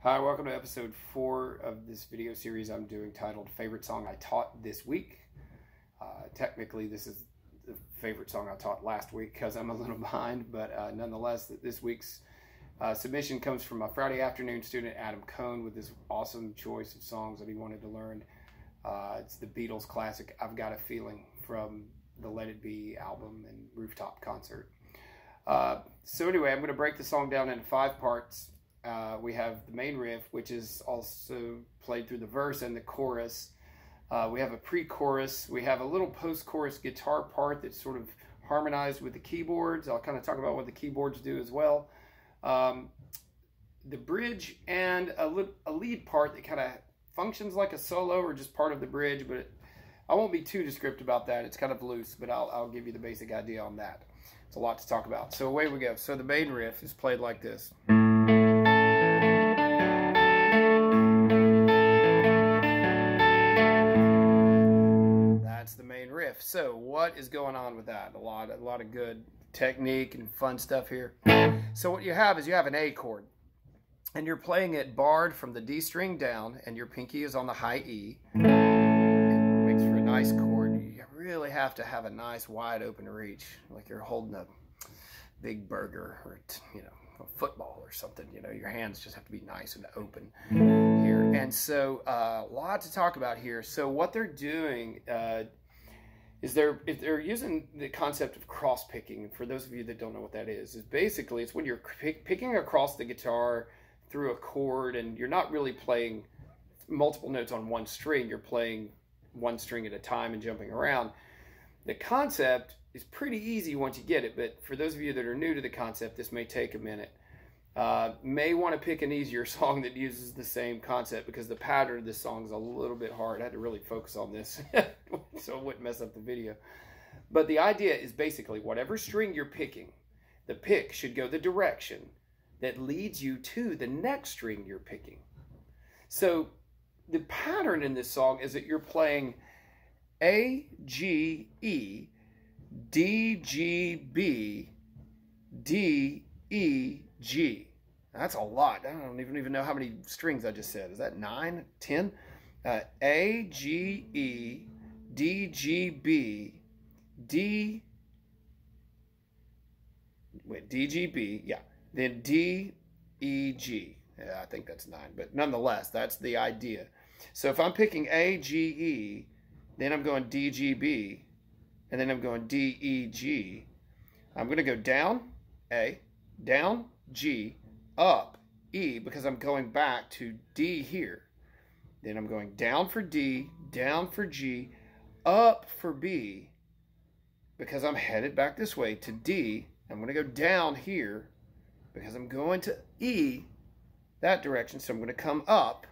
Hi, welcome to episode 4 of this video series I'm doing titled Favorite Song I Taught This Week. Technically, this is the favorite song I taught last week because I'm a little behind, but nonetheless, this week's submission comes from a Friday afternoon student, Adam Cohn, with this awesome choice of songs that he wanted to learn. It's the Beatles classic, I've Got a Feeling, from the Let It Be album and Rooftop Concert. So anyway, I'm going to break the song down into 5 parts. We have the main riff, which is also played through the verse and the chorus. We have a pre-chorus. We have a little post-chorus guitar part that's sort of harmonized with the keyboards. I'll kind of talk about what the keyboards do as well. The bridge and a lead part that kind of functions like a solo or just part of the bridge, but I won't be too descriptive about that. It's kind of loose, but I'll give you the basic idea on that. It's a lot to talk about. So away we go. So the main riff is played like this. That's the main riff. So what is going on with that? A lot of good technique and fun stuff here. So what you have is you have an A chord, and you're playing it barred from the D string down, and your pinky is on the high E. It makes for a nice chord. You really have to have a nice wide open reach, like you're holding a big burger or a football or something. Your hands just have to be nice and open here. And so a lot to talk about here. So what they're doing is they're using the concept of cross picking. For those of you that don't know what that is basically it's when you're picking across the guitar through a chord, and you're not really playing multiple notes on one string. You're playing one string at a time and jumping around. The concept is pretty easy once you get it, but for those of you that are new to the concept, this may take a minute. May want to pick an easier song that uses the same concept, because the pattern of this song is a little bit hard. I had to really focus on this so it wouldn't mess up the video. But the idea is basically whatever string you're picking, the pick should go the direction that leads you to the next string you're picking. So the pattern in this song is that you're playing A, G, E, D, G, B, D, E, G. That's a lot. I don't even know how many strings I just said. Is that 9, 10? A, G, E, D, G, B, D, G, B, yeah. Then D, E, G. Yeah, I think that's 9, but nonetheless, that's the idea. So if I'm picking A, G, E, then I'm going D, G, B, and then I'm going D, E, G. I'm going to go down A, down G, up E, because I'm going back to D here. Then I'm going down for D, down for G, up for B, because I'm headed back this way to D. I'm going to go down here because I'm going to E that direction. So I'm going to come up,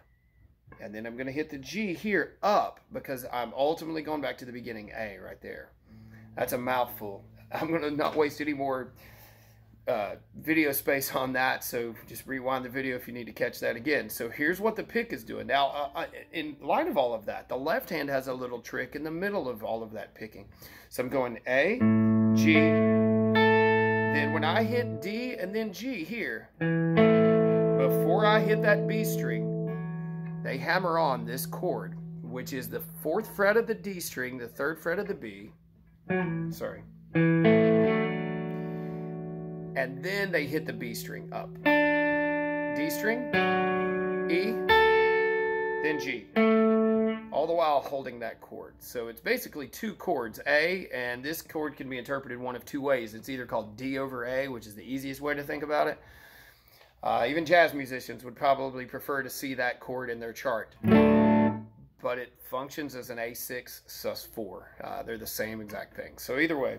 and then I'm going to hit the G here, up, because I'm ultimately going back to the beginning A right there. That's a mouthful. I'm going to not waste any more video space on that, so just rewind the video if you need to catch that again. So here's what the pick is doing. Now, in light of all of that, the left hand has a little trick in the middle of all of that picking. So I'm going A, G, then when I hit D and then G here, before I hit that B string, they hammer on this chord, which is the 4th fret of the D string, the 3rd fret of the B, sorry, and then they hit the B string up. D string, E, then G. All the while holding that chord. So it's basically 2 chords, A, and this chord can be interpreted one of 2 ways. It's either called D over A, which is the easiest way to think about it. Even jazz musicians would probably prefer to see that chord in their chart. But it functions as an A6 sus4. They're the same exact thing. So either way,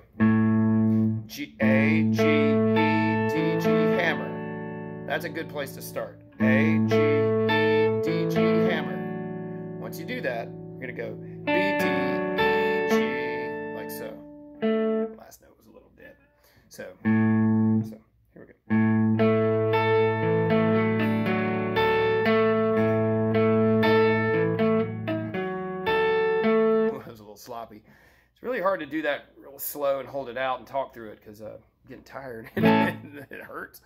G, A, G, E, D, G, hammer. That's a good place to start. A, G, E, D, G, hammer. Once you do that, you're going to go B, D, E, G, like so. Last note was a little dead. So here we go. That was a little sloppy. It's really hard to do that real slow and hold it out and talk through it because I'm getting tired and it hurts.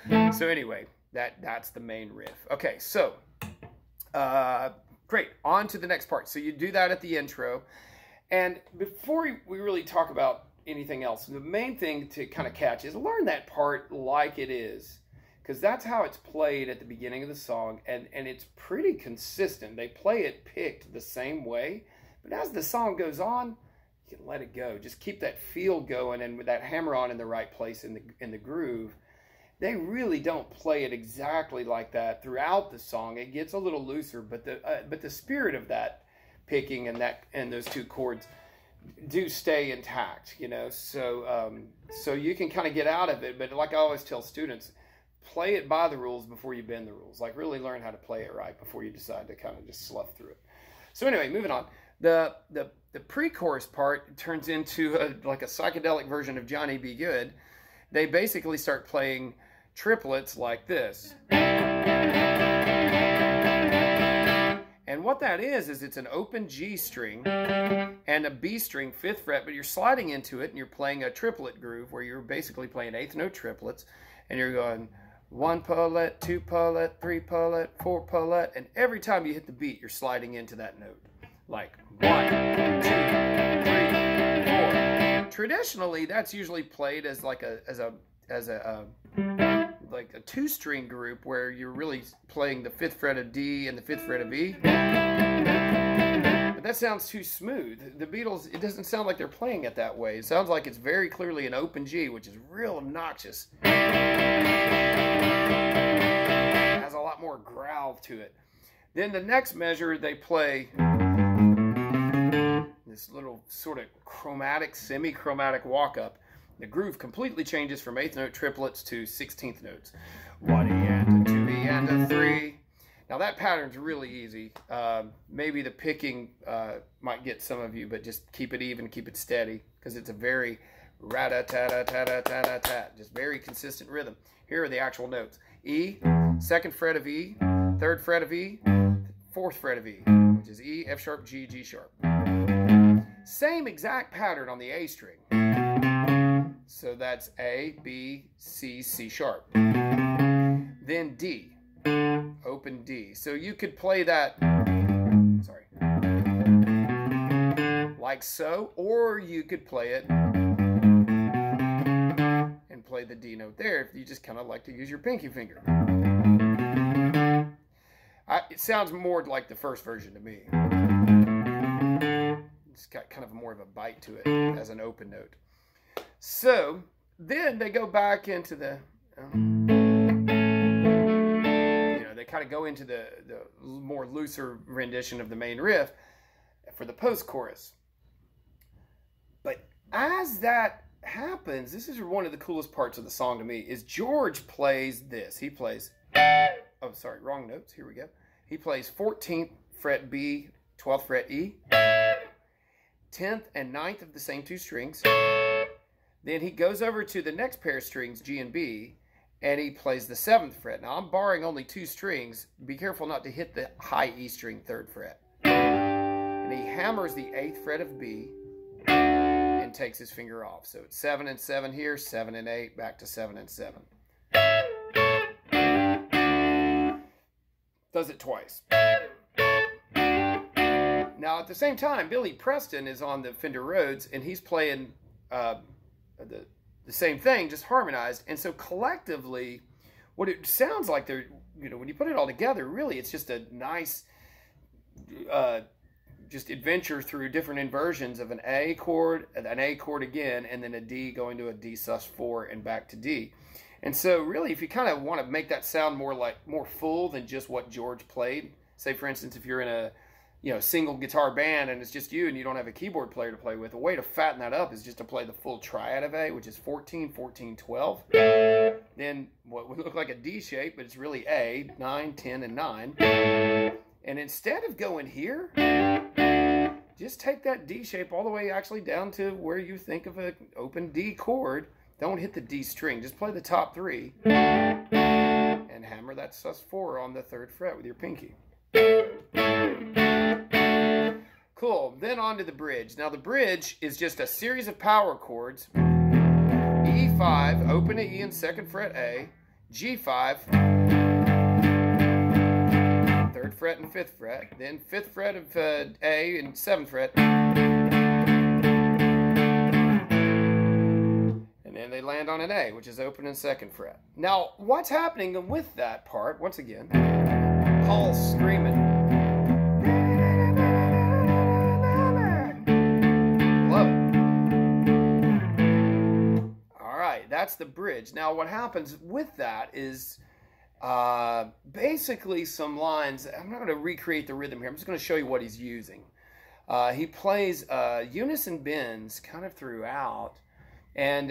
So anyway, That's the main riff. Okay, so great. On to the next part. So you do that at the intro. And before we really talk about anything else, the main thing to kind of catch is learn that part like it is. Because that's how it's played at the beginning of the song. And it's pretty consistent. They play it picked the same way. But as the song goes on, you can let it go. Just keep that feel going, and with that hammer-on in the right place in the groove. They really don't play it exactly like that throughout the song. It gets a little looser, but the spirit of that picking and those two chords do stay intact, you know. So so you can kind of get out of it, but like I always tell students, play it by the rules before you bend the rules. Like, really learn how to play it right before you decide to kind of just slough through it. So anyway, moving on. The pre-chorus part turns into like a psychedelic version of Johnny Be Good. They basically start playing triplets like this. And what that is it's an open G string and a B string 5th fret, but you're sliding into it and you're playing a triplet groove where you're basically playing 8th note triplets, and you're going 1 pullet, 2 pullet, 3 pullet, 4 pullet, and every time you hit the beat, you're sliding into that note. Like 1, 2, 3, 4. Traditionally, that's usually played as like a 2-string group where you're really playing the 5th fret of D and the 5th fret of E. But that sounds too smooth. The Beatles, it doesn't sound like they're playing it that way. It sounds like it's very clearly an open G, which is real obnoxious. It has a lot more growl to it. Then the next measure, they play this little sort of chromatic, semi-chromatic walk-up. The groove completely changes from 8th note triplets to 16th notes. 1E and a 2E and a 3. Now that pattern's really easy. Maybe the picking might get some of you, but just keep it even, keep it steady, because it's a very rat-a-tat-a-tat-a-tat-a-tat, just very consistent rhythm. Here are the actual notes. E, 2nd fret of E, 3rd fret of E, 4th fret of E, which is E, F sharp, G, G sharp. Same exact pattern on the A string. So that's A, B, C, C sharp. Then D, open D. So you could play that, sorry, like so, or you could play it and play the D note there if you just kind of like to use your pinky finger. It sounds more like the first version to me. It's got kind of more of a bite to it as an open note. So then they go back into the, they kind of go into the more looser rendition of the main riff for the post-chorus. But as that happens, this is one of the coolest parts of the song to me, is George plays this. He plays, oh, sorry, wrong notes. Here we go. He plays 14th fret B, 12th fret E, 10th and 9th of the same 2 strings. Then he goes over to the next pair of strings, G and B, and he plays the 7th fret. Now, I'm borrowing only 2 strings. Be careful not to hit the high E string 3rd fret. And he hammers the 8th fret of B and takes his finger off. So it's 7 and 7 here, 7 and 8, back to 7 and 7. Does it twice. Now, at the same time, Billy Preston is on the Fender Rhodes, and he's playing the same thing, just harmonized. And so collectively, what it sounds like, they're, when you put it all together, really it's just a nice just adventure through different inversions of an A chord again, and then a D going to a D sus4 and back to D. And so really, if you kind of want to make that sound more full than just what George played, say for instance, if you're in a single guitar band and it's just you and you don't have a keyboard player to play with, a way to fatten that up is just to play the full triad of A, which is 14, 14, 12. Then what would look like a D shape, but it's really A, 9, 10, and 9. And instead of going here, just take that D shape all the way actually down to where you think of an open D chord. Don't hit the D string. Just play the top 3 and hammer that sus4 on the 3rd fret with your pinky. Cool. Then on to the bridge. Now the bridge is just a series of power chords. E5, open to E in 2nd fret A, G5, 3rd fret and 5th fret, then 5th fret of A and 7th fret, and then they land on an A, which is open and 2nd fret. Now, what's happening with that part, once again, Paul's screaming. Love it. All right, that's the bridge. Now, what happens with that is basically some lines. I'm not going to recreate the rhythm here. I'm just going to show you what he's using. He plays unison bends kind of throughout. And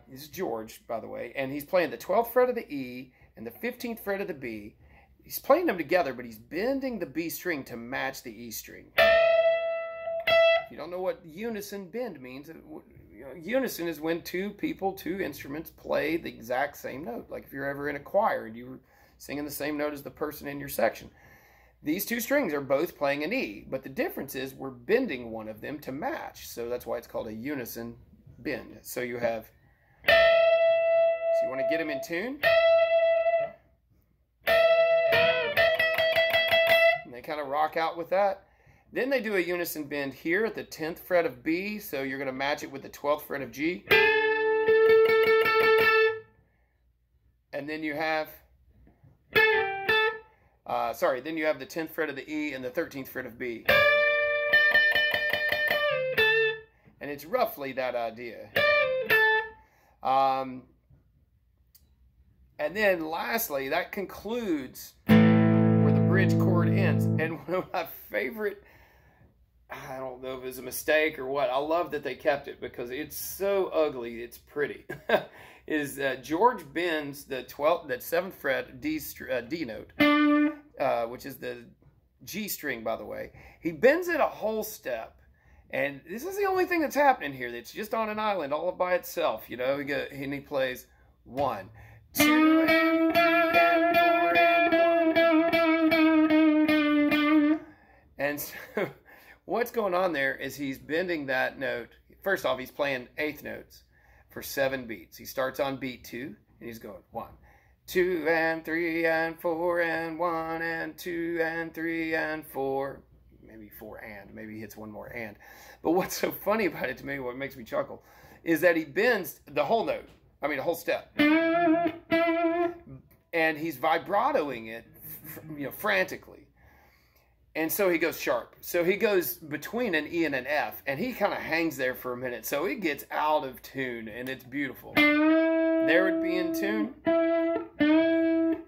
this is George, by the way. And he's playing the 12th fret of the E and the 15th fret of the B. He's playing them together, but he's bending the B string to match the E string. If you don't know what unison bend means, unison is when two people, two instruments play the exact same note. Like if you're ever in a choir and you're singing the same note as the person in your section. These two strings are both playing an E, but the difference is we're bending one of them to match. So that's why it's called a unison bend. So you have, so you want to get them in tune. And they kind of rock out with that. Then they do a unison bend here at the 10th fret of B, so you're going to match it with the 12th fret of G. And then you have, then you have the 10th fret of the E and the 13th fret of B. And it's roughly that idea. And then lastly, that concludes where the bridge chord ends. And one of my favorite, I don't know if it was a mistake or what, I love that they kept it because it's so ugly, it's pretty, is George bends the 7th fret D note, which is the G string, by the way. He bends it a whole step. And this is the only thing that's happening here. That's just on an island all by itself, you know. And he plays 1, 2, and 3, and 4, and 1. And so what's going on there is he's bending that note. First off, he's playing eighth notes for 7 beats. He starts on beat 2, and he's going 1, 2, and 3, and 4, and 1, and 2, and 3, and 4. Maybe 4 and, maybe he hits one more and. But what's so funny about it to me, what makes me chuckle, is that he bends the whole note, the whole step. And he's vibratoing it, frantically. And so he goes sharp. So he goes between an E and an F, and he kind of hangs there for a minute. So it gets out of tune, and it's beautiful. There would be in tune.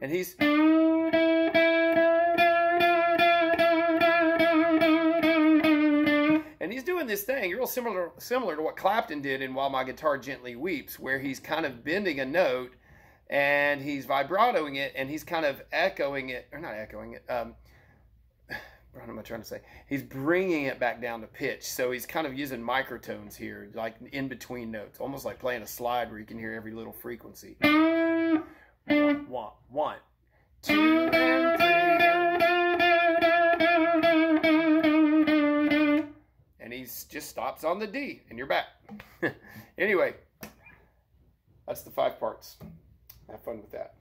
And he's... And he's doing this thing real similar to what Clapton did in While My Guitar Gently Weeps, where he's kind of bending a note and he's vibratoing it and he's kind of echoing it, or not echoing it, what am I trying to say? He's bringing it back down to pitch. So he's kind of using microtones here, like in between notes, almost like playing a slide where you can hear every little frequency. 1, 2, and 3. And he just stops on the D, and you're back. Anyway, that's the 5 parts. Have fun with that.